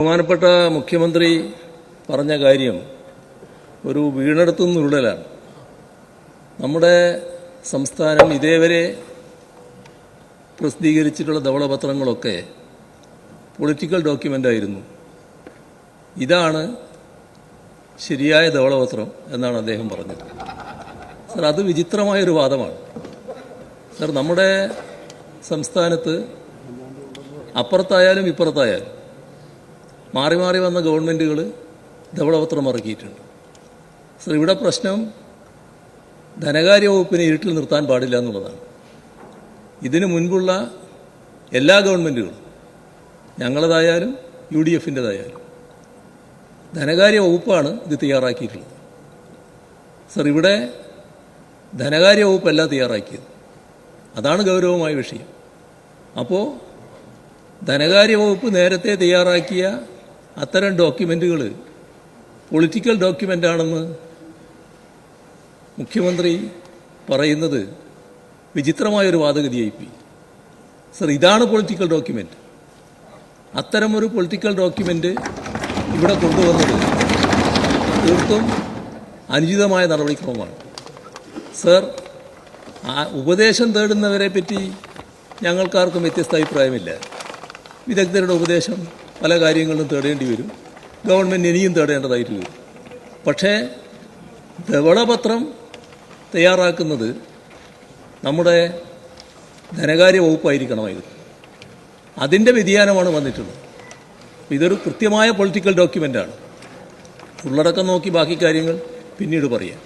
ബഹുമാനപ്പെട്ട മുഖ്യമന്ത്രി പറഞ്ഞ കാര്യം ഒരു വീണെടുത്തുനിന്ന് ഉരുളലാണ്. നമ്മുടെ സംസ്ഥാനം ഇതേവരെ പ്രസിദ്ധീകരിച്ചിട്ടുള്ള ധവളപത്രങ്ങളൊക്കെ പൊളിറ്റിക്കൽ ഡോക്യുമെൻ്റായിരുന്നു. ഇതാണ് ശരിയായ ധവളപത്രം എന്നാണ് അദ്ദേഹം പറഞ്ഞത്. സർ, അത് വിചിത്രമായൊരു വാദമാണ്. സർ, നമ്മുടെ സംസ്ഥാനത്ത് അപ്പുറത്തായാലും ഇപ്പുറത്തായാലും മാറി മാറി വന്ന ഗവൺമെൻറ്റുകൾ ധവളപത്രം ഇറക്കിയിട്ടുണ്ട്. സർ, ഇവിടെ പ്രശ്നം ധനകാര്യ വകുപ്പിനെ ഇരുട്ടിൽ നിർത്താൻ പാടില്ല എന്നുള്ളതാണ്. ഇതിനു മുൻപുള്ള എല്ലാ ഗവൺമെൻറ്റുകളും, ഞങ്ങളതായാലും UDF-ൻ്റെതായാലും, ധനകാര്യ വകുപ്പാണ് ഇത് തയ്യാറാക്കിയിട്ടുള്ളത്. സർ, ഇവിടെ ധനകാര്യ വകുപ്പല്ല തയ്യാറാക്കിയത്. അതാണ് ഗൗരവമായ വിഷയം. അപ്പോൾ ധനകാര്യ വകുപ്പ് നേരത്തെ തയ്യാറാക്കിയ അത്തരം ഡോക്യുമെൻറ്റുകൾ പൊളിറ്റിക്കൽ ഡോക്യുമെൻ്റാണെന്ന് മുഖ്യമന്ത്രി പറയുന്നത് വിചിത്രമായൊരു വാദഗതിയായിപ്പോയി. സർ, ഇതാണ് പൊളിറ്റിക്കൽ ഡോക്യുമെൻ്റ്. അത്തരമൊരു പൊളിറ്റിക്കൽ ഡോക്യുമെൻ്റ് ഇവിടെ കൊണ്ടുവന്നത് തീർത്തും അനുചിതമായ നടപടിക്രമമാണ്. സർ, ഉപദേശം തേടുന്നവരെ പറ്റി ഞങ്ങൾക്കാർക്കും വ്യത്യസ്ത അഭിപ്രായമില്ല. വിദഗ്ധരുടെ ഉപദേശം പല കാര്യങ്ങളിലും തേടേണ്ടി വരും. ഗവൺമെൻറ് ഇനിയും തേടേണ്ടതായിട്ട് വരും. പക്ഷേ ധവളപത്രം തയ്യാറാക്കുന്നത് നമ്മുടെ ധനകാര്യ വകുപ്പായിരിക്കണമായിരുന്നു. അതിൻ്റെ വ്യതിയാനമാണ് വന്നിട്ടുള്ളത്. ഇതൊരു കൃത്യമായ പൊളിറ്റിക്കൽ ഡോക്യുമെൻ്റാണ്. ഉള്ളടക്കം നോക്കി ബാക്കി കാര്യങ്ങൾ പിന്നീട് പറയാം.